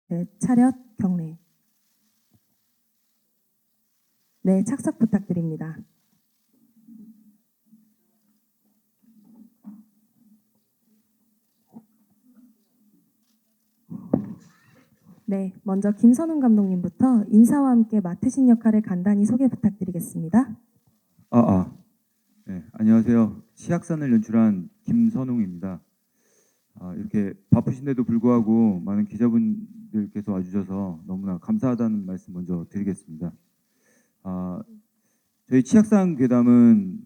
네, 차렷 경례. 네, 착석 부탁드립니다. 네, 먼저 김선웅 감독님부터 인사와 함께 맡으신 역할을 간단히 소개 부탁드리겠습니다. 네, 안녕하세요. 치악산을 연출한 김선웅입니다. 이렇게 바쁘신데도 불구하고 많은 기자분들께서 와주셔서 너무나 감사하다는 말씀 먼저 드리겠습니다. 저희 치악산 괴담은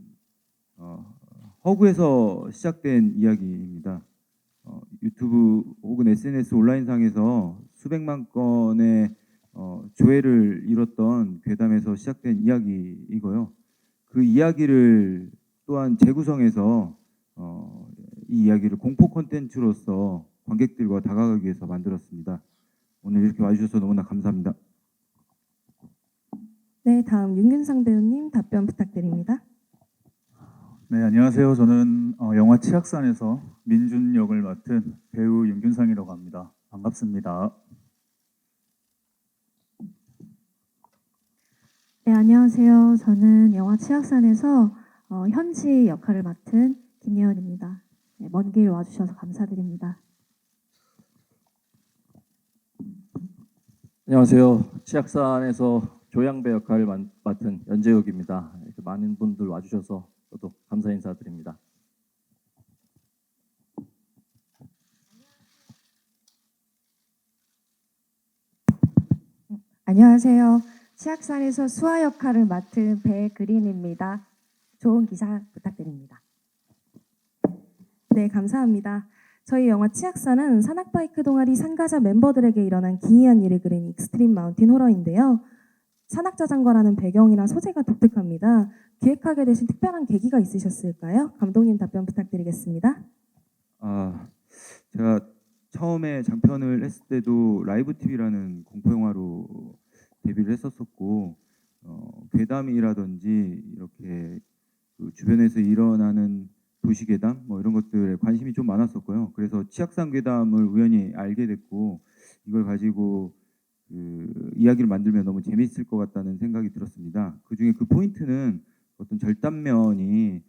허구에서 시작된 이야기입니다. 유튜브 혹은 SNS 온라인상에서 수백만 건의 조회를 이뤘던 괴담에서 시작된 이야기이고요. 그 이야기를 또한 재구성해서 이 이야기를 공포 콘텐츠로서 관객들과 다가가기 위해서 만들었습니다. 오늘 이렇게 와주셔서 너무나 감사합니다. 네, 다음 윤균상 배우님 답변 부탁드립니다. 네, 안녕하세요. 저는 영화 치악산에서 민준 역을 맡은 배우 윤균상이라고 합니다. 반갑습니다. 네, 안녕하세요. 저는 영화 치악산에서 현지 역할을 맡은 김예원입니다. 네, 먼 길 와주셔서 감사드립니다. 안녕하세요. 치악산에서 조양배 역할을 맡은 연재욱입니다. 이렇게 많은 분들 와주셔서 저도 감사 인사드립니다. 안녕하세요. 치악산에서 수아 역할을 맡은 배그린입니다. 좋은 기사 부탁드립니다. 네, 감사합니다. 저희 영화 치악산은 산악바이크 동아리 산가자 멤버들에게 일어난 기이한 일을 그린 익스트림 마운틴 호러인데요. 산악자전거라는 배경이나 소재가 독특합니다. 기획하게 되신 특별한 계기가 있으셨을까요? 감독님 답변 부탁드리겠습니다. 제가 처음에 장편을 했을 때도 라이브 TV라는 공포 영화로 데뷔를 했었었고 괴담이라든지 이렇게 그 주변에서 일어나는 도시괴담 뭐 이런 것들에 관심이 좀 많았었고요. 그래서 치악산 괴담을 우연히 알게 됐고 이걸 가지고 그 이야기를 만들면 너무 재미있을 것 같다는 생각이 들었습니다. 그중에 그 포인트는 어떤 절단면이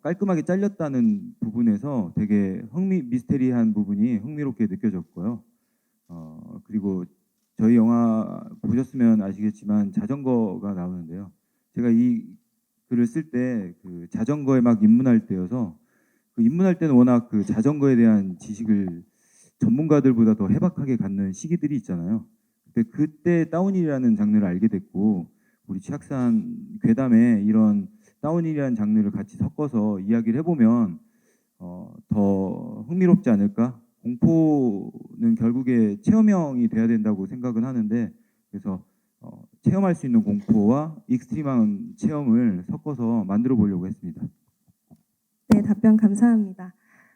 깔끔하게 잘렸다는 부분에서 되게 미스테리한 부분이 흥미롭게 느껴졌고요. 그리고 저희 영화 보셨으면 아시겠지만 자전거가 나오는데요. 제가 이 글을 쓸 때 그 자전거에 막 입문할 때여서 그 입문할 때는 워낙 그 자전거에 대한 지식을 전문가들보다 더 해박하게 갖는 시기들이 있잖아요. 그때 다운힐이라는 장르를 알게 됐고 우리 치악산 괴담에 이런 다운힐이라는 장르를 같이 섞어서 이야기를 해보면 더 흥미롭지 않을까? 공포는 결국에 체험형이 돼야 된다고 생각은 하는데 그래서 체험할 수 있는 공포와 익스트림한 체험을 섞어서 만들어 보려고 했습니다. 네, 답변 감사합니다.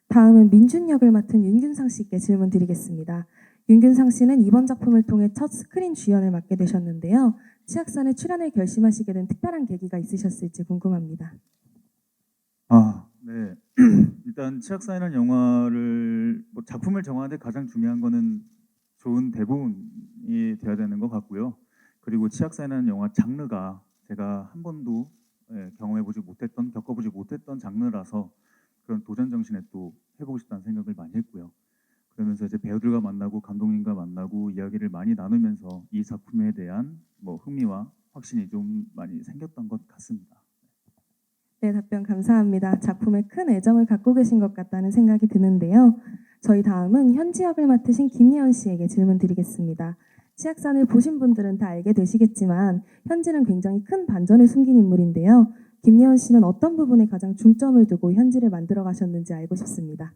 다음은 민준 역을 맡은 윤균상 씨께 질문 드리겠습니다. 윤균상 씨는 이번 작품을 통해 첫 스크린 주연을 맡게 되셨는데요. 치악산에 출연을 결심하시게 된 특별한 계기가 있으셨을지 궁금합니다. 네. 일단 치악산이라는 영화를 작품을 정하는데 가장 중요한 거는 좋은 대본이 돼야 되는 것 같고요. 그리고 치악산이라는 영화 장르가 제가 한 번도 겪어보지 못했던 장르라서 그런 도전 정신에 또 해보고 싶다는 생각을 많이 했고요. 그러면서 이제 배우들과 만나고 감독님과 만나고 이야기를 많이 나누면서 이 작품에 대한 흥미와 확신이 좀 많이 생겼던 것 같습니다. 네, 답변 감사합니다. 작품에 큰 애정을 갖고 계신 것 같다는 생각이 드는데요. 저희 다음은 현지 역을 맡으신 김예원 씨에게 질문 드리겠습니다. 치악산을 보신 분들은 다 알게 되시겠지만 현지는 굉장히 큰 반전을 숨긴 인물인데요. 김예원 씨는 어떤 부분에 가장 중점을 두고 현지를 만들어 가셨는지 알고 싶습니다.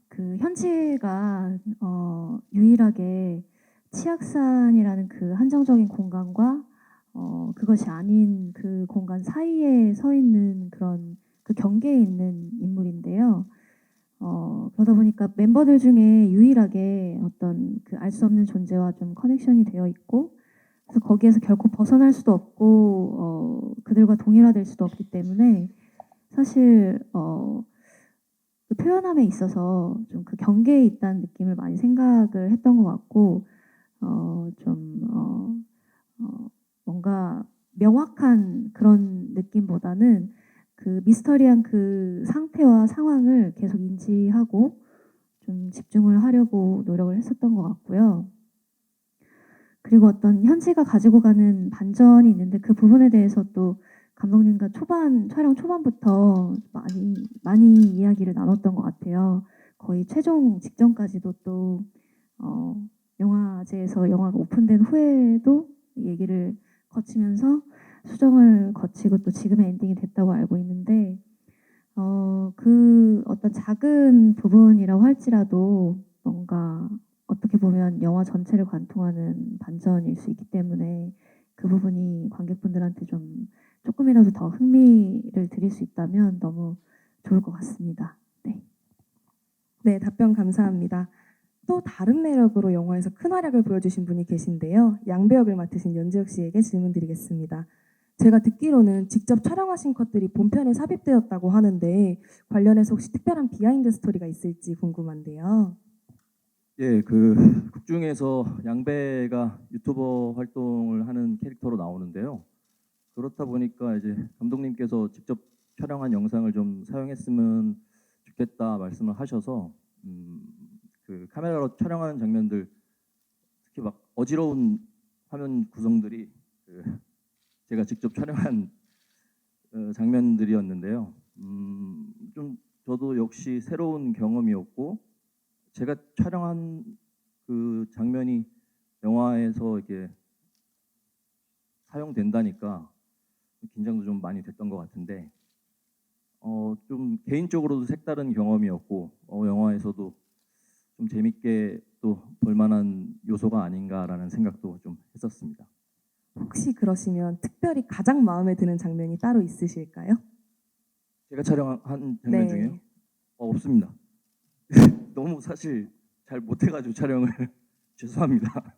그 현지가 유일하게 치악산이라는 그 한정적인 공간과 그것이 아닌 그 공간 사이에 서 있는 그런 그 경계에 있는 인물인데요. 그러다 보니까 멤버들 중에 유일하게 어떤 그 알 수 없는 존재와 좀 커넥션이 되어 있고 그래서 거기에서 결코 벗어날 수도 없고 그들과 동일화될 수도 없기 때문에 사실 그 표현함에 있어서 좀 그 경계에 있다는 느낌을 많이 생각을 했던 것 같고 뭔가 명확한 그런 느낌보다는 그 미스터리한 그 상태와 상황을 계속 인지하고 좀 집중을 하려고 노력을 했었던 것 같고요. 그리고 어떤 현지가 가지고 가는 반전이 있는데 그 부분에 대해서 또 감독님과 촬영 초반부터 많이 이야기를 나눴던 것 같아요. 거의 최종 직전까지도 또 영화제에서 영화가 오픈된 후에도 얘기를 거치면서 수정을 거치고 또 지금의 엔딩이 됐다고 알고 있는데 그 어떤 작은 부분이라고 할지라도 뭔가 어떻게 보면 영화 전체를 관통하는 반전일 수 있기 때문에 그 부분이 관객분들한테 좀 조금이라도 더 흥미를 드릴 수 있다면 너무 좋을 것 같습니다. 네. 네, 답변 감사합니다. 또 다른 매력으로 영화에서 큰 활약을 보여주신 분이 계신데요. 양배 역을 맡으신 연재욱 씨에게 질문 드리겠습니다. 제가 듣기로는 직접 촬영하신 컷들이 본편에 삽입되었다고 하는데 관련해서 혹시 특별한 비하인드 스토리가 있을지 궁금한데요. 예, 그 극 중에서 양배가 유튜버 활동을 하는 캐릭터로 나오는데요. 그렇다 보니까 이제 감독님께서 직접 촬영한 영상을 좀 사용했으면 좋겠다 말씀을 하셔서 그 카메라로 촬영하는 장면들 특히 막 어지러운 화면 구성들이 제가 직접 촬영한 장면들이었는데요. 좀 저도 역시 새로운 경험이었고 제가 촬영한 그 장면이 영화에서 이렇게 사용된다니까 긴장도 좀 많이 됐던 것 같은데 좀 개인적으로도 색다른 경험이었고 영화에서도 좀 재밌게 또 볼만한 요소가 아닌가라는 생각도 좀 했었습니다. 혹시 그러시면 특별히 가장 마음에 드는 장면이 따로 있으실까요? 제가 촬영한 장면 네. 중에요? 없습니다. 너무 사실 잘 못해가지고 촬영을 죄송합니다.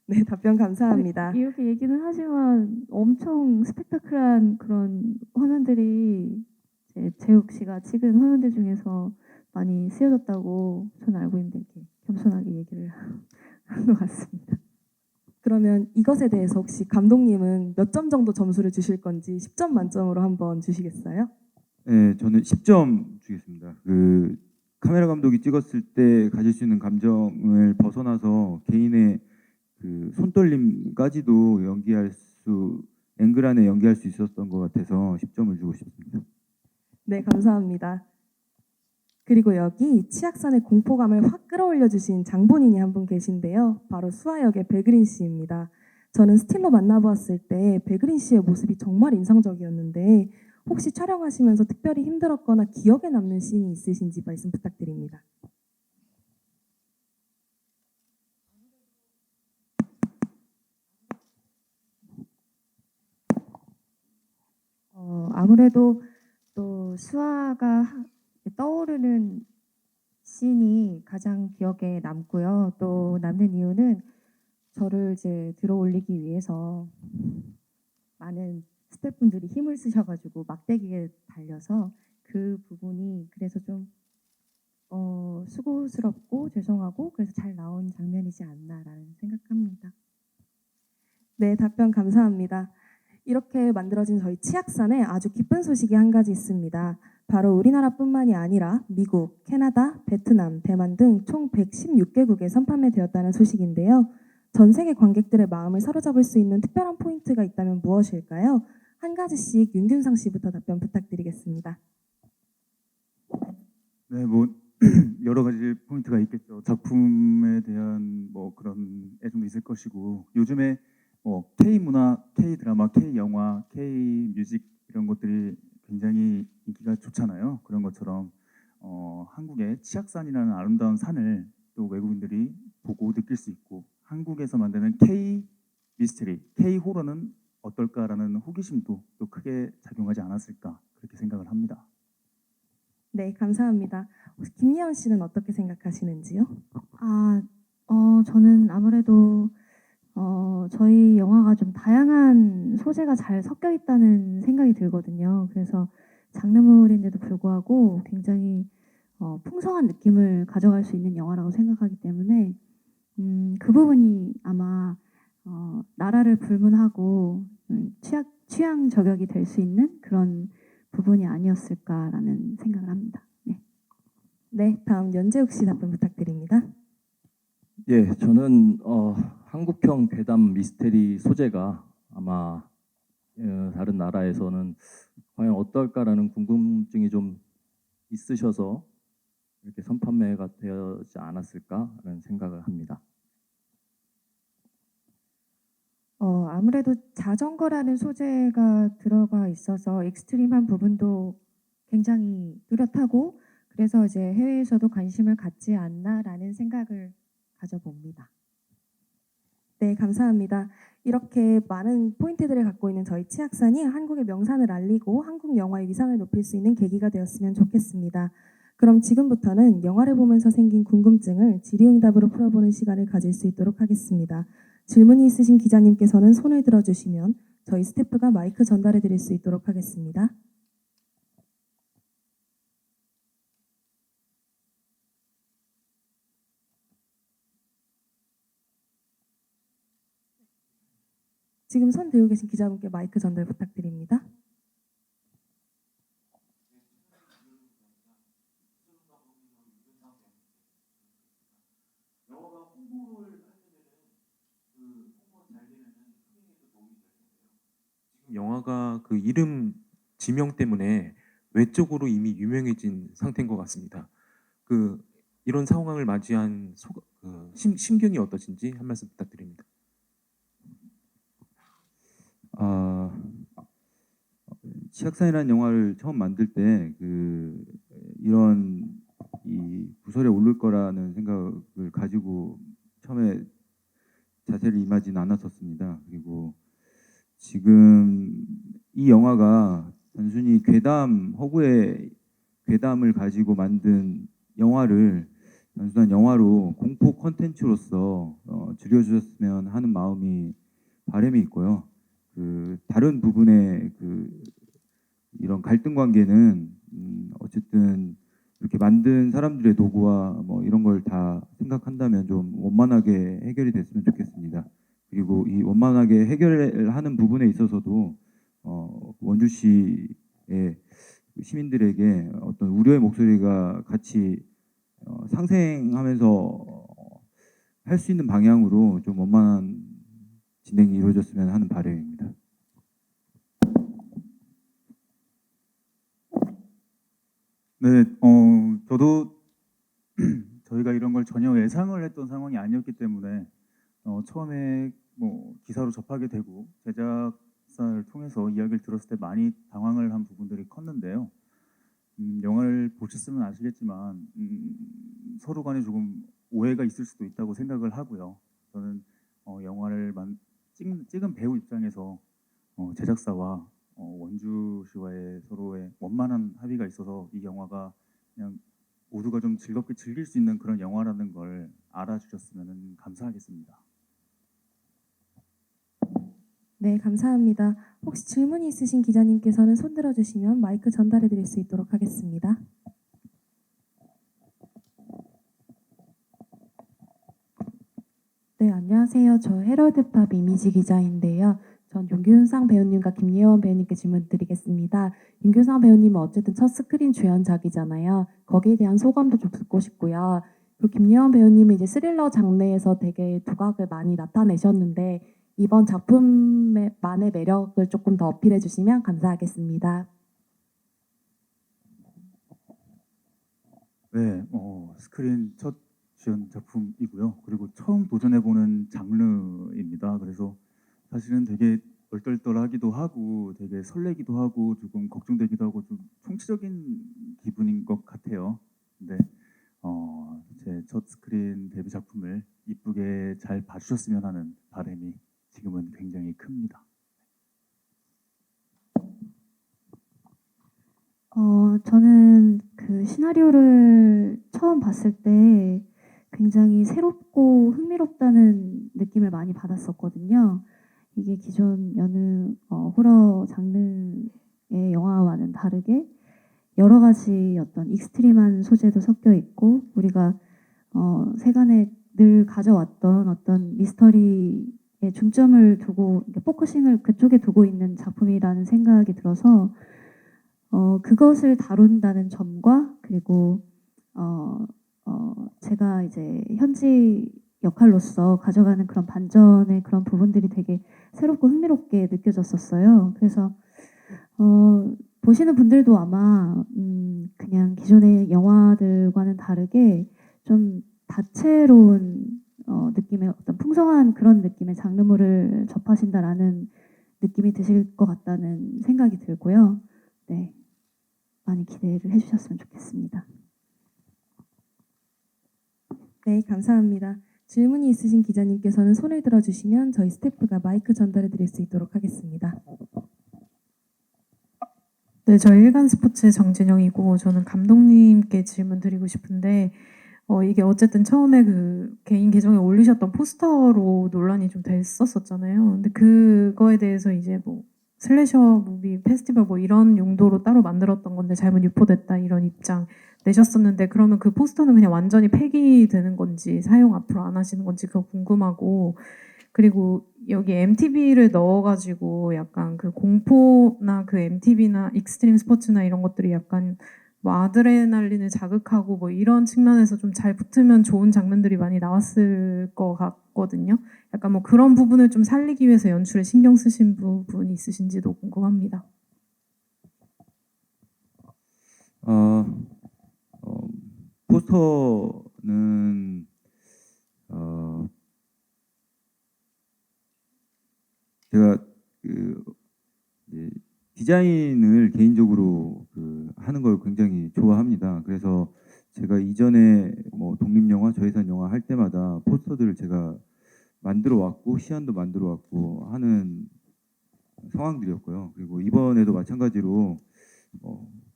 네, 답변 감사합니다. 이렇게 얘기는 하지만 엄청 스펙타클한 그런 화면들이 이제 재욱 씨가 찍은 화면들 중에서 많이 쓰여졌다고 저는 알고 있는데 이렇게 겸손하게 얘기를 한 것 같습니다. 그러면 이것에 대해서 혹시 감독님은 몇 점 정도 점수를 주실 건지 10점 만점으로 한번 주시겠어요? 네, 저는 10점 주겠습니다. 그 카메라 감독이 찍었을 때 가질 수 있는 감정을 벗어나서 개인의 그 손떨림까지도 앵글 안에 연기할 수 있었던 것 같아서 10점을 주고 싶습니다. 네, 감사합니다. 그리고 여기 치악산의 공포감을 확 끌어올려 주신 장본인이 한 분 계신데요. 바로 수아 역의 백그린 씨입니다. 저는 스틸로 만나보았을 때 백그린 씨의 모습이 정말 인상적이었는데 혹시 촬영하시면서 특별히 힘들었거나 기억에 남는 씬이 있으신지 말씀 부탁드립니다. 아무래도 또 수아가 떠오르는 씬이 가장 기억에 남고요. 또 남는 이유는 저를 이제 들어올리기 위해서 많은 스태프분들이 힘을 쓰셔가지고 막대기에 달려서 그 부분이 그래서 좀 수고스럽고 죄송하고 그래서 잘 나온 장면이지 않나라는 생각합니다. 네, 답변 감사합니다. 이렇게 만들어진 저희 치악산에 아주 기쁜 소식이 한 가지 있습니다. 바로 우리나라뿐만이 아니라 미국, 캐나다, 베트남, 대만 등 총 116개국에 선판매되었다는 소식인데요. 전 세계 관객들의 마음을 사로잡을 수 있는 특별한 포인트가 있다면 무엇일까요? 한 가지씩 윤균상 씨부터 답변 부탁드리겠습니다. 네, 뭐 여러 가지 포인트가 있겠죠. 작품에 대한 뭐 그런 애정도 있을 것이고 요즘에 뭐 K 문화, K 드라마, K 영화, K 뮤직 이런 것들이 굉장히 인기가 좋잖아요. 그런 것처럼 한국의 치악산이라는 아름다운 산을 또 외국인들이 보고 느낄 수 있고 한국에서 만드는 K 미스테리, K 호러는 어떨까라는 호기심도 또 크게 작용하지 않았을까 그렇게 생각을 합니다. 네, 감사합니다. 혹시 김예원 씨는 어떻게 생각하시는지요? 저는 아무래도 저희 영화가 좀 다양한 소재가 잘 섞여 있다는 생각이 들거든요. 그래서 장르물인데도 불구하고 굉장히 풍성한 느낌을 가져갈 수 있는 영화라고 생각하기 때문에 그 부분이 아마 나라를 불문하고 취향 저격이 될 수 있는 그런 부분이 아니었을까라는 생각을 합니다. 네. 네, 다음 연재욱 씨 답변 부탁드립니다. 예, 저는 한국형 괴담 미스테리 소재가 아마 다른 나라에서는 과연 어떨까라는 궁금증이 좀 있으셔서 이렇게 선판매가 되지 않았을까라는 생각을 합니다. 아무래도 자전거라는 소재가 들어가 있어서 익스트림한 부분도 굉장히 뚜렷하고 그래서 이제 해외에서도 관심을 갖지 않나라는 생각을 가져봅니다. 네, 감사합니다. 이렇게 많은 포인트들을 갖고 있는 저희 치악산이 한국의 명산을 알리고 한국 영화의 위상을 높일 수 있는 계기가 되었으면 좋겠습니다. 그럼 지금부터는 영화를 보면서 생긴 궁금증을 질의응답으로 풀어보는 시간을 가질 수 있도록 하겠습니다. 질문이 있으신 기자님께서는 손을 들어주시면 저희 스태프가 마이크 전달해 드릴 수 있도록 하겠습니다. 지금 손 들고 계신 기자분께 마이크 전달 부탁드립니다. 영화가 그 이름 지명 때문에 외적으로 이미 유명해진 상태인 것 같습니다. 그 이런 상황을 맞이한 심경이 어떠신지 한 말씀 부탁드립니다. 치악산이라는 영화를 처음 만들 때 이런 이 부설에 오를 거라는 생각을 가지고 처음에 자세를 임하지는 않았었습니다. 그리고 지금 이 영화가 단순히 허구의 괴담을 가지고 만든 영화를 단순한 영화로 공포 콘텐츠로서 즐겨주셨으면 하는 바람이 있고요. 다른 부분의 이런 갈등 관계는 어쨌든 이렇게 만든 사람들의 도구와 뭐 이런 걸 다 생각한다면 좀 원만하게 해결이 됐으면 좋겠습니다. 그리고 이 원만하게 해결하는 부분에 있어서도 원주시의 시민들에게 어떤 우려의 목소리가 같이 상생하면서 할 수 있는 방향으로 좀 원만한 진행이 이루어졌으면 하는 바람입니다. 네, 저도 저희가 이런 걸 전혀 예상을 했던 상황이 아니었기 때문에 처음에 뭐 기사로 접하게 되고 제작사를 통해서 이야기를 들었을 때 많이 당황을 한 부분들이 컸는데요. 영화를 보셨으면 아시겠지만 서로 간에 조금 오해가 있을 수도 있다고 생각을 하고요. 저는 영화를 찍은 배우 입장에서 제작사와 원주시와의 서로의 원만한 합의가 있어서 이 영화가 그냥 모두가 좀 즐겁게 즐길 수 있는 그런 영화라는 걸 알아주셨으면 감사하겠습니다. 네, 감사합니다. 혹시 질문이 있으신 기자님께서는 손 들어주시면 마이크 전달해 드릴 수 있도록 하겠습니다. 네, 안녕하세요. 저 헤럴드팝 이미지 기자인데요. 전 윤규상 배우님과 김예원 배우님께 질문 드리겠습니다. 윤규상 배우님은 어쨌든 첫 스크린 주연작이잖아요. 거기에 대한 소감도 좀 듣고 싶고요. 그리고 김예원 배우님은 이제 스릴러 장르에서 되게 두각을 많이 나타내셨는데 이번 작품만의 매력을 조금 더 어필해 주시면 감사하겠습니다. 네, 스크린 첫 주연 작품이고요. 그리고 처음 도전해보는 장르입니다. 그래서 사실은 되게 얼떨떨하기도 하고 되게 설레기도 하고 조금 걱정되기도 하고 좀 총체적인 기분인 것 같아요. 근데 제 첫 스크린 데뷔 작품을 이쁘게 잘 봐주셨으면 하는 바람이 지금은 굉장히 큽니다. 저는 그 시나리오를 처음 봤을 때 굉장히 새롭고 흥미롭다는 느낌을 많이 받았었거든요. 이게 기존 여느 호러 장르의 영화와는 다르게 여러 가지 어떤 익스트림한 소재도 섞여 있고 우리가 세간에 늘 가져왔던 어떤 미스터리에 중점을 두고 이렇게 포커싱을 그쪽에 두고 있는 작품이라는 생각이 들어서 그것을 다룬다는 점과 그리고 제가 이제 현지 역할로서 가져가는 그런 반전의 그런 부분들이 되게 새롭고 흥미롭게 느껴졌었어요. 그래서 보시는 분들도 아마 그냥 기존의 영화들과는 다르게 좀 다채로운 느낌의 어떤 풍성한 그런 느낌의 장르물을 접하신다라는 느낌이 드실 것 같다는 생각이 들고요. 네, 많이 기대를 해주셨으면 좋겠습니다. 네, 감사합니다. 질문이 있으신 기자님께서는 손을 들어주시면 저희 스태프가 마이크 전달해 드릴 수 있도록 하겠습니다. 네, 저희 일간 스포츠의 정진영이고 저는 감독님께 질문 드리고 싶은데 이게 어쨌든 처음에 그 개인 계정에 올리셨던 포스터로 논란이 좀 됐었었잖아요. 근데 그거에 대해서 이제 뭐 슬래셔 무비 페스티벌 뭐 이런 용도로 따로 만들었던 건데 잘못 유포됐다 이런 입장 내셨었는데 그러면 그 포스터는 그냥 완전히 폐기되는 건지 사용 앞으로 안 하시는 건지 그거 궁금하고 그리고 여기 MTV를 넣어가지고 약간 그 공포나 그 MTV나 익스트림 스포츠나 이런 것들이 약간 뭐 아드레날린을 자극하고 뭐 이런 측면에서 좀 잘 붙으면 좋은 장면들이 많이 나왔을 것 같거든요. 약간 뭐 그런 부분을 좀 살리기 위해서 연출에 신경 쓰신 부분이 있으신지도 궁금합니다. 포스터는 제가 이제 디자인을 개인적으로 하는 걸 굉장히 좋아합니다. 그래서 제가 이전에 뭐 독립영화, 저예산 영화 할 때마다 포스터들을 제가 만들어 왔고 시안도 만들어 왔고 하는 상황들이었고요. 그리고 이번에도 마찬가지로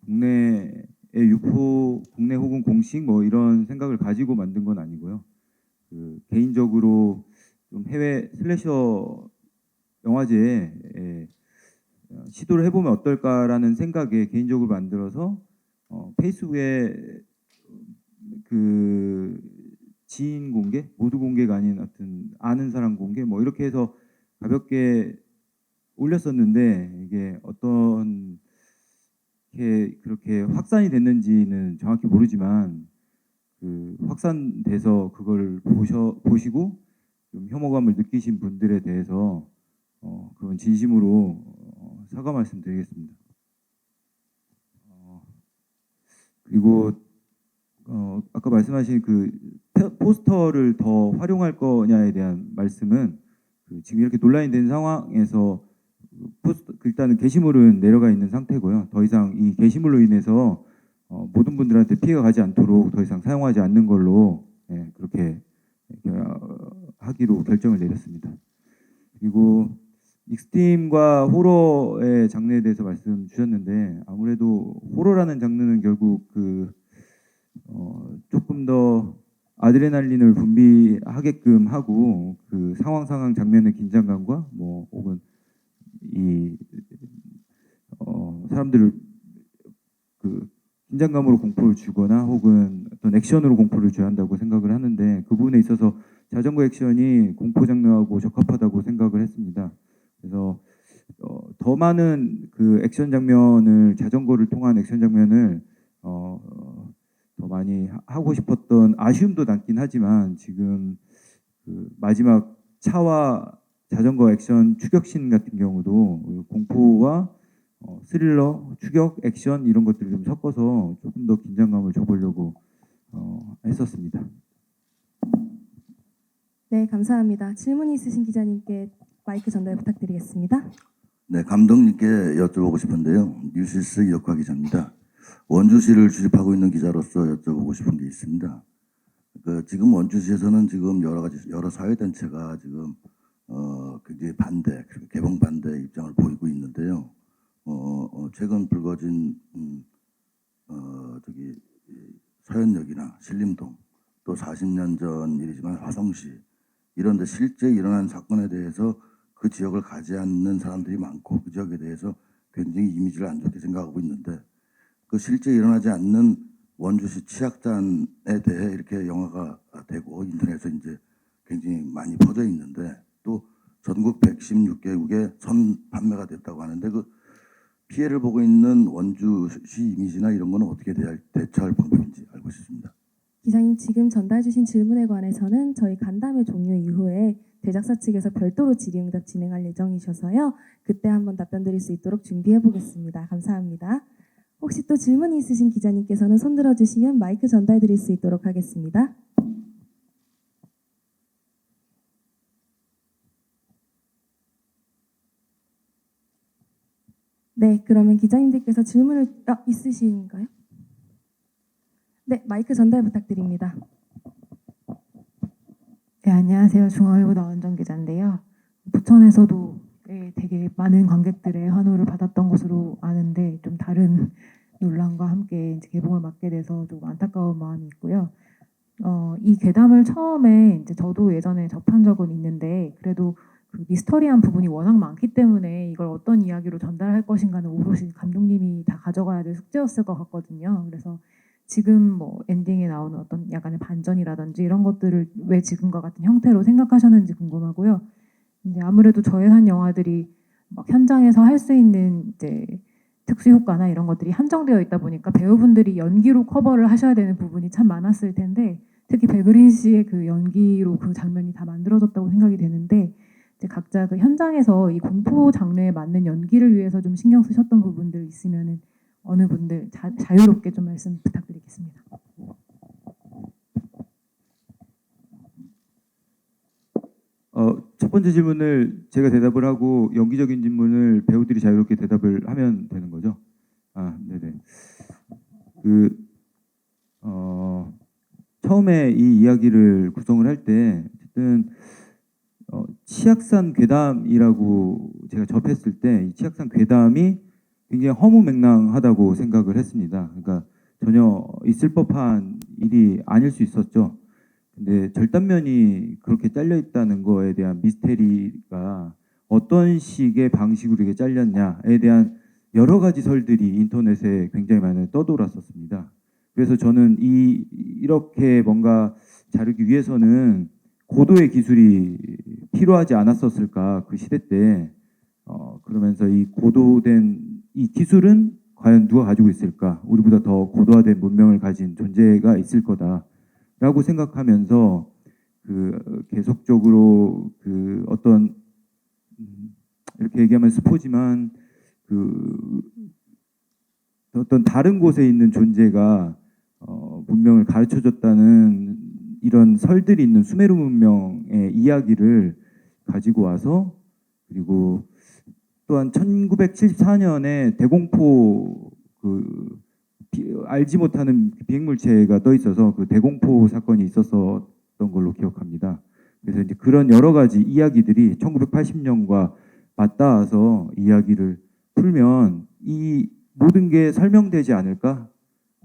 국내의 유포, 국내 혹은 공식 뭐 이런 생각을 가지고 만든 건 아니고요. 개인적으로 좀 해외 슬래셔 영화제에 시도를 해보면 어떨까라는 생각에 개인적으로 만들어서 페이스북에 지인 공개, 모두 공개가 아닌 하여튼 아는 사람 공개 뭐 이렇게 해서 가볍게 올렸었는데 이게 어떤 게 그렇게 확산이 됐는지는 정확히 모르지만 확산돼서 그걸 보시고 좀 혐오감을 느끼신 분들에 대해서 그건 진심으로 사과 말씀드리겠습니다. 그리고 아까 말씀하신 포스터를 더 활용할 거냐에 대한 말씀은 지금 이렇게 논란이 된 상황에서 일단은 게시물은 내려가 있는 상태고요. 더 이상 이 게시물로 인해서 모든 분들한테 피해가 가지 않도록 더 이상 사용하지 않는 걸로 그렇게 하기로 결정을 내렸습니다. 그리고 익스트림과 호러의 장르에 대해서 말씀 주셨는데 아무래도 호러라는 장르는 결국 조금 더 아드레날린을 분비하게끔 하고 상황 장면의 긴장감과 뭐 혹은 이 사람들을 긴장감으로 공포를 주거나 혹은 어떤 액션으로 공포를 줘야 한다고 생각을 하는데 그 부분에 있어서 자전거 액션이 공포 장르하고 적합하다고 생각을 했습니다. 그래서 더 많은 액션 장면을 자전거를 통한 액션 장면을 더 많이 하고 싶었던 아쉬움도 남긴 하지만 지금 마지막 차와 자전거 액션 추격신 같은 경우도 공포와 스릴러, 추격, 액션 이런 것들을 좀 섞어서 조금 더 긴장감을 줘보려고 했었습니다. 네, 감사합니다. 질문이 있으신 기자님께 마이크 전달 부탁드리겠습니다. 네, 감독님께 여쭤보고 싶은데요. 뉴시스 이혁화 기자입니다. 원주시를 출입하고 있는 기자로서 여쭤보고 싶은 게 있습니다. 지금 원주시에서는 지금 여러 사회단체가 지금 굉장히 반대, 개봉 반대 입장을 보이고 있는데요. 최근 불거진 서현역이나 신림동 또 40년 전 일이지만 화성시 이런 데 실제 일어난 사건에 대해서 그 지역을 가지 않는 사람들이 많고 그 지역에 대해서 굉장히 이미지를 안 좋게 생각하고 있는데 그 실제 일어나지 않는 원주시 치악산에 대해 이렇게 영화가 되고 인터넷에 이제 굉장히 많이 퍼져 있는데 또 전국 116개국에 선 판매가 됐다고 하는데 그 피해를 보고 있는 원주시 이미지나 이런 거는 어떻게 대처할 방법인지 알고 싶습니다. 기자님 지금 전달 주신 질문에 관해서는 저희 간담회 종료 이후에 제작사 측에서 별도로 질의응답 진행할 예정이셔서요. 그때 한번 답변 드릴 수 있도록 준비해 보겠습니다. 감사합니다. 혹시 또 질문이 있으신 기자님께서는 손 들어주시면 마이크 전달 드릴 수 있도록 하겠습니다. 네, 그러면 기자님들께서 질문을 있으신가요? 네, 마이크 전달 부탁드립니다. 네, 안녕하세요. 중앙일보 나원정 기자인데요. 부천에서도 되게 많은 관객들의 환호를 받았던 것으로 아는데 좀 다른 논란과 함께 이제 개봉을 맡게 돼서 좀 안타까운 마음이 있고요. 이 괴담을 처음에 이제 저도 예전에 접한 적은 있는데 그래도 그 미스터리한 부분이 워낙 많기 때문에 이걸 어떤 이야기로 전달할 것인가는 오롯이 감독님이 다 가져가야 될 숙제였을 것 같거든요. 그래서 지금 뭐 엔딩에 나오는 어떤 약간의 반전이라든지 이런 것들을 왜 지금과 같은 형태로 생각하셨는지 궁금하고요. 이제 아무래도 저예산 영화들이 막 현장에서 할 수 있는 이제 특수 효과나 이런 것들이 한정되어 있다 보니까 배우분들이 연기로 커버를 하셔야 되는 부분이 참 많았을 텐데 특히 백그린 씨의 그 연기로 그 장면이 다 만들어졌다고 생각이 되는데 이제 각자 그 현장에서 이 공포 장르에 맞는 연기를 위해서 좀 신경 쓰셨던 부분들 있으면은 어느 분들 자유롭게 좀 말씀 부탁드리겠습니다. 첫 번째 질문을 제가 대답을 하고 연기적인 질문을 배우들이 자유롭게 대답을 하면 되는 거죠? 아, 네네. 처음에 이 이야기를 구성을 할 때 어쨌든 치악산 괴담이라고 제가 접했을 때 이 치악산 괴담이 굉장히 허무맹랑하다고 생각을 했습니다. 그러니까 전혀 있을 법한 일이 아닐 수 있었죠. 근데 절단면이 그렇게 잘려 있다는 거에 대한 미스테리가 어떤 식의 방식으로 이게 잘렸냐에 대한 여러 가지 설들이 인터넷에 굉장히 많이 떠돌았었습니다. 그래서 저는 이렇게 뭔가 자르기 위해서는 고도의 기술이 필요하지 않았었을까 그 시대 때 그러면서 이 고도된 이 기술은 과연 누가 가지고 있을까? 우리보다 더 고도화된 문명을 가진 존재가 있을 거다라고 생각하면서 그 계속적으로 그 어떤 이렇게 얘기하면 스포지만 그 어떤 다른 곳에 있는 존재가 문명을 가르쳐줬다는 이런 설들이 있는 수메르 문명의 이야기를 가지고 와서 그리고 또한 1974년에 대공포 알지 못하는 비행물체가 떠 있어서 그 대공포 사건이 있었던 걸로 기억합니다. 그래서 이제 그런 여러 가지 이야기들이 1980년과 맞닿아서 이야기를 풀면 이 모든 게 설명되지 않을까?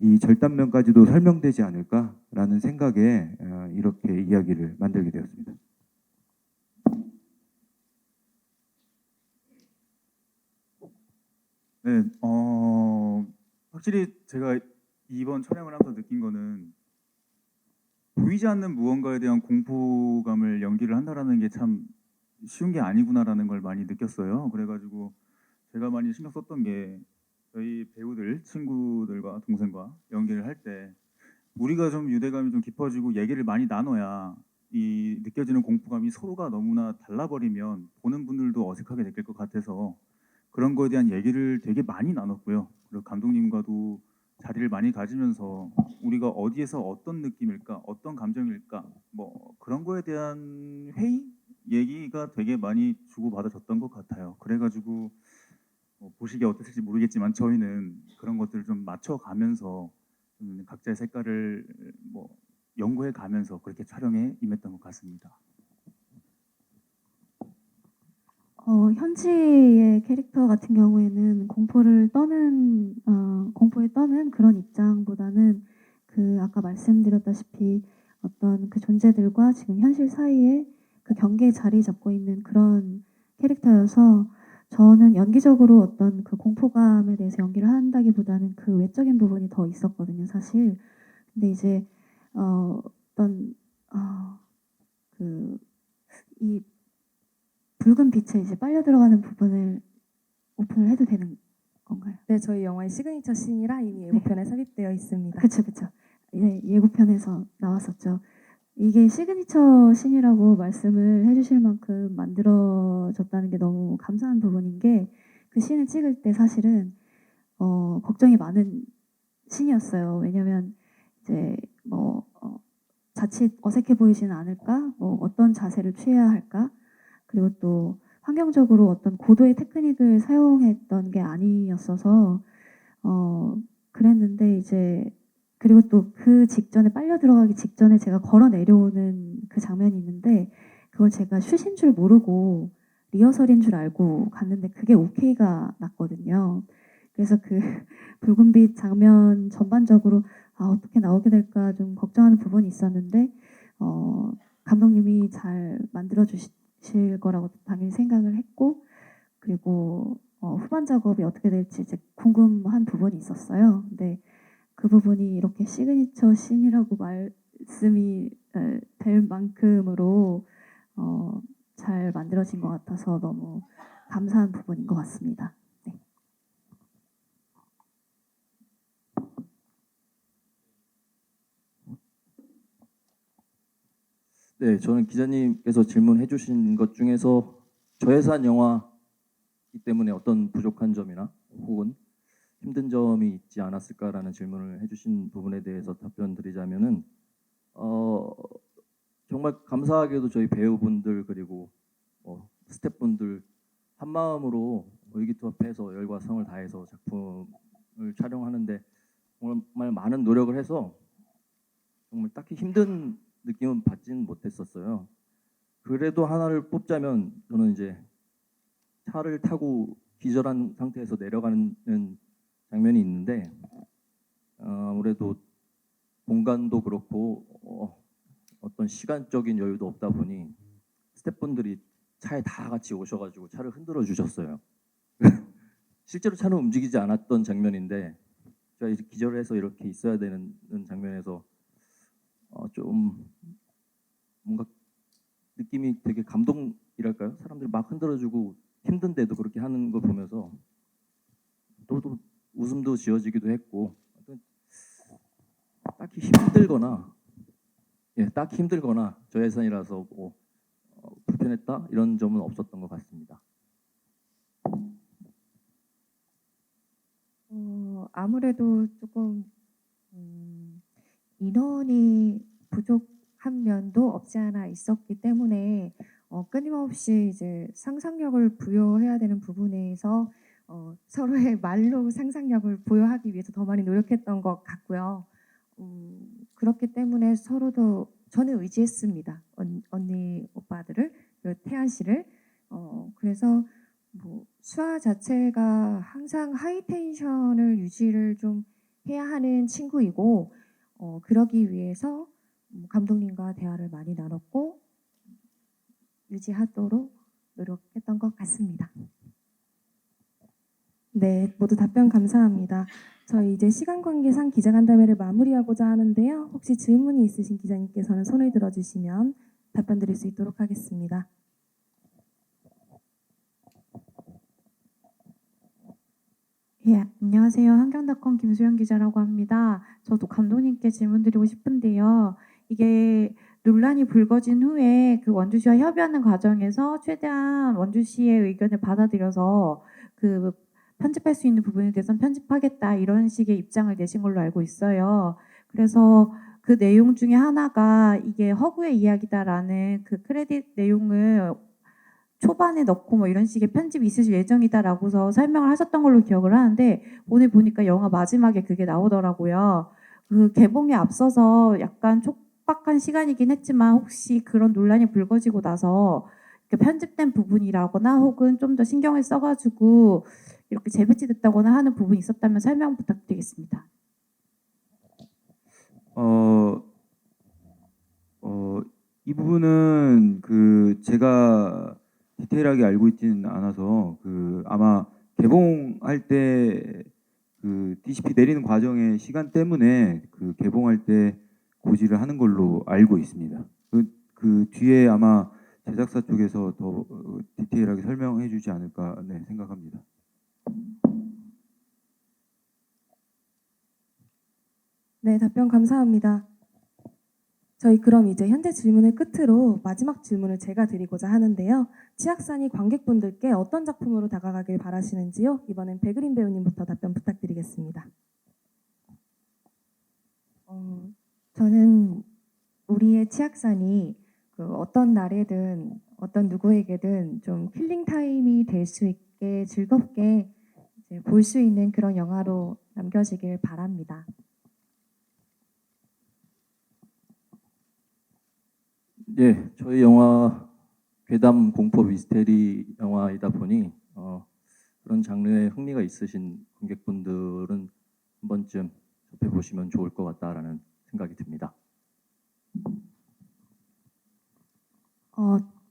이 절단면까지도 설명되지 않을까라는 생각에 이렇게 이야기를 만들게 되었습니다. 네, 확실히 제가 이번 촬영을 하면서 느낀 거는 보이지 않는 무언가에 대한 공포감을 연기를 한다라는 게 참 쉬운 게 아니구나라는 걸 많이 느꼈어요. 그래가지고 제가 많이 신경 썼던 게 저희 배우들, 친구들과 동생과 연기를 할 때 우리가 좀 유대감이 좀 깊어지고 얘기를 많이 나눠야 이 느껴지는 공포감이 서로가 너무나 달라버리면 보는 분들도 어색하게 느낄 것 같아서 그런 거에 대한 얘기를 되게 많이 나눴고요. 그리고 감독님과도 자리를 많이 가지면서 우리가 어디에서 어떤 느낌일까, 어떤 감정일까, 뭐 그런 거에 대한 회의 얘기가 되게 많이 주고받아졌던 것 같아요. 그래가지고 보시기에 어땠을지 모르겠지만 저희는 그런 것들을 좀 맞춰가면서 각자의 색깔을 뭐 연구해 가면서 그렇게 촬영에 임했던 것 같습니다. 현지의 캐릭터 같은 경우에는 공포에 떠는 그런 입장보다는 그 아까 말씀드렸다시피 어떤 그 존재들과 지금 현실 사이에 그 경계에 자리 잡고 있는 그런 캐릭터여서 저는 연기적으로 어떤 그 공포감에 대해서 연기를 한다기보다는 그 외적인 부분이 더 있었거든요, 사실. 근데 이제 어떤 그 이 붉은 빛에 이제 빨려 들어가는 부분을 오픈을 해도 되는 건가요? 네, 저희 영화의 시그니처 씬이라 이미 예고편에 삽입되어 있습니다. 그쵸, 그쵸. 예, 예고편에서 나왔었죠. 이게 시그니처 씬이라고 말씀을 해주실 만큼 만들어졌다는 게 너무 감사한 부분인 게 그 씬을 찍을 때 사실은 걱정이 많은 씬이었어요. 왜냐면 이제 뭐 자칫 어색해 보이지는 않을까? 뭐 어떤 자세를 취해야 할까? 그리고 또 환경적으로 어떤 고도의 테크닉을 사용했던 게 아니었어서 그랬는데 이제 그리고 또 그 직전에 빨려 들어가기 직전에 제가 걸어 내려오는 그 장면이 있는데 그걸 제가 슛인 줄 모르고 리허설인 줄 알고 갔는데 그게 오케이가 났거든요. 그래서 그 붉은빛 장면 전반적으로 어떻게 나오게 될까 좀 걱정하는 부분이 있었는데 감독님이 잘 만들어 주실 거라고 당연히 생각을 했고 그리고 후반 작업이 어떻게 될지 이제 궁금한 부분이 있었어요. 근데 그 부분이 이렇게 시그니처 씬이라고 말씀이 될 만큼으로 잘 만들어진 것 같아서 너무 감사한 부분인 것 같습니다. 네. 네, 저는 기자님께서 질문해 주신 것 중에서 저예산 영화이기 때문에 어떤 부족한 점이나 혹은 힘든 점이 있지 않았을까라는 질문을 해주신 부분에 대해서 답변 드리자면은 정말 감사하게도 저희 배우분들 그리고 스태프분들 한 마음으로 의기투합해서 열과 성을 다해서 작품을 촬영하는데 정말 많은 노력을 해서 정말 딱히 힘든 느낌은 받지는 못했었어요. 그래도 하나를 뽑자면 저는 이제 차를 타고 기절한 상태에서 내려가는 장면이 있는데 아무래도 공간도 그렇고 어떤 시간적인 여유도 없다 보니 스태프분들이 차에 다 같이 오셔가지고 차를 흔들어 주셨어요. 실제로 차는 움직이지 않았던 장면인데 제가 이제 기절을 해서 이렇게 있어야 되는 장면에서 좀 뭔가 느낌이 되게 감동이랄까요? 사람들이 막 흔들어주고 힘든데도 그렇게 하는 걸 보면서 또 웃음도 지어지기도 했고 딱히 힘들거나 저예산이라서 불편했다 이런 점은 없었던 것 같습니다. 아무래도 조금 인원이 부족한 면도 없지 않아 있었기 때문에 끊임없이 이제 상상력을 부여해야 되는 부분에서 서로의 말로 상상력을 부여하기 위해서 더 많이 노력했던 것 같고요. 그렇기 때문에 서로도 저는 의지했습니다. 언니 오빠들을 그리고 태연 씨를 그래서 뭐 수아 자체가 항상 하이 텐션을 유지를 좀 해야 하는 친구이고 그러기 위해서 감독님과 대화를 많이 나눴고 유지하도록 노력했던 것 같습니다. 네, 모두 답변 감사합니다. 저희 이제 시간 관계상 기자간담회를 마무리하고자 하는데요. 혹시 질문이 있으신 기자님께서는 손을 들어주시면 답변 드릴 수 있도록 하겠습니다. 예, 안녕하세요. 한경닷컴 김수영 기자라고 합니다. 저도 감독님께 질문드리고 싶은데요. 이게 논란이 불거진 후에 그 원주 씨와 협의하는 과정에서 최대한 원주 씨의 의견을 받아들여서 그 편집할 수 있는 부분에 대해서는 편집하겠다 이런 식의 입장을 내신 걸로 알고 있어요. 그래서 그 내용 중에 하나가 이게 허구의 이야기다라는 그 크레딧 내용을 초반에 넣고 뭐 이런 식의 편집이 있을 예정이다라고서 설명을 하셨던 걸로 기억을 하는데 오늘 보니까 영화 마지막에 그게 나오더라고요. 그 개봉에 앞서서 약간 촉박한 시간이긴 했지만 혹시 그런 논란이 불거지고 나서 편집된 부분이라거나 혹은 좀 더 신경을 써가지고 이렇게 재배치됐다거나 하는 부분이 있었다면 설명 부탁드리겠습니다. 이 부분은 그 제가 디테일하게 알고 있지는 않아서 그 아마 개봉할 때 그 DCP 내리는 과정의 시간 때문에 그 개봉할 때 고지를 하는 걸로 알고 있습니다. 그 뒤에 아마 제작사 쪽에서 더 디테일하게 설명해 주지 않을까 생각합니다. 네, 답변 감사합니다. 저희 그럼 이제 현재 질문을 끝으로 마지막 질문을 제가 드리고자 하는데요. 치악산이 관객분들께 어떤 작품으로 다가가길 바라시는지요? 이번엔 백그린 배우님부터 답변 부탁드리겠습니다. 저는 우리의 치악산이 그 어떤 날에든 어떤 누구에게든 좀 힐링 타임이 될 수 있게 즐겁게 볼 수 있는 그런 영화로 남겨지길 바랍니다. 예, 저희 영화 괴담 공포 미스테리 영화이다 보니 그런 장르에 흥미가 있으신 관객분들은 한 번쯤 접해 보시면 좋을 것 같다라는 생각이 듭니다.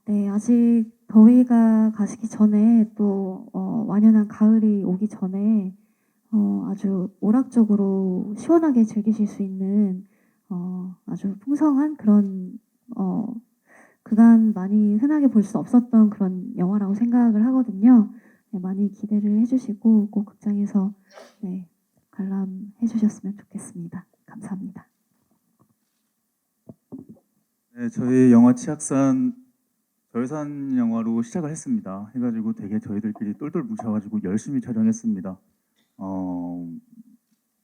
네, 아직 더위가 가시기 전에 또 완연한 가을이 오기 전에 아주 오락적으로 시원하게 즐기실 수 있는 아주 풍성한 그런 그간 많이 흔하게 볼 수 없었던 그런 영화라고 생각을 하거든요. 네, 많이 기대를 해주시고 꼭 극장에서 네, 관람해 주셨으면 좋겠습니다. 감사합니다. 네, 저희 영화 치악산 저예산 영화로 시작을 했습니다. 해가지고 되게 저희들끼리 똘똘 뭉쳐가지고 열심히 촬영했습니다.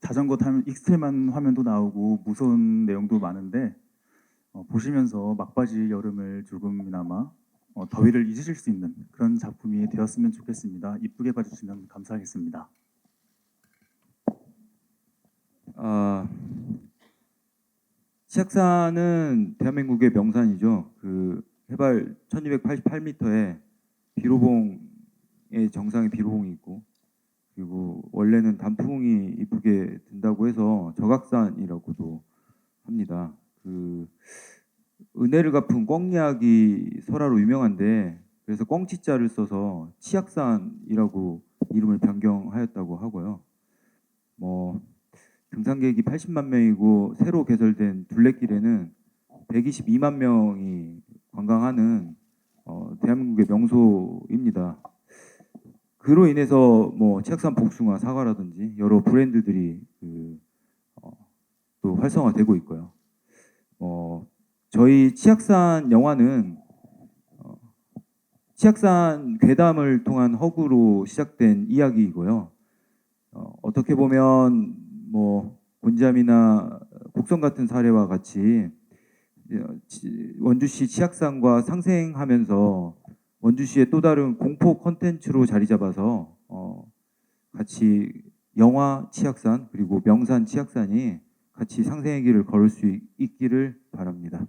자전거 타면 익스트림한 화면도 나오고 무서운 내용도 많은데 보시면서 막바지 여름을 조금이나마 더위를 잊으실 수 있는 그런 작품이 되었으면 좋겠습니다. 이쁘게 봐주시면 감사하겠습니다. 치악산은 대한민국의 명산이죠. 그 해발 1288m에 비로봉의 정상에 비로봉이 있고, 그리고 원래는 단풍이 이쁘게 든다고 해서 적악산이라고도 합니다. 그 은혜를 갚은 꿩이야기 설화로 유명한데, 그래서 꿩치자를 써서 치악산이라고 이름을 변경하였다고 하고요. 뭐 등산객이 80만 명이고 새로 개설된 둘레길에는 122만 명이 관광하는 대한민국의 명소입니다. 그로 인해서 뭐 치악산 복숭아 사과라든지 여러 브랜드들이 또 활성화되고 있고요. 저희 치악산 영화는 치악산 괴담을 통한 허구로 시작된 이야기이고요. 어떻게 보면 뭐 곤잠이나 곡성 같은 사례와 같이 원주시 치악산과 상생하면서 원주시의 또 다른 공포 콘텐츠로 자리 잡아서 같이 영화 치악산 그리고 명산 치악산이 같이 상생의 길을 걸을 수 있기를 바랍니다.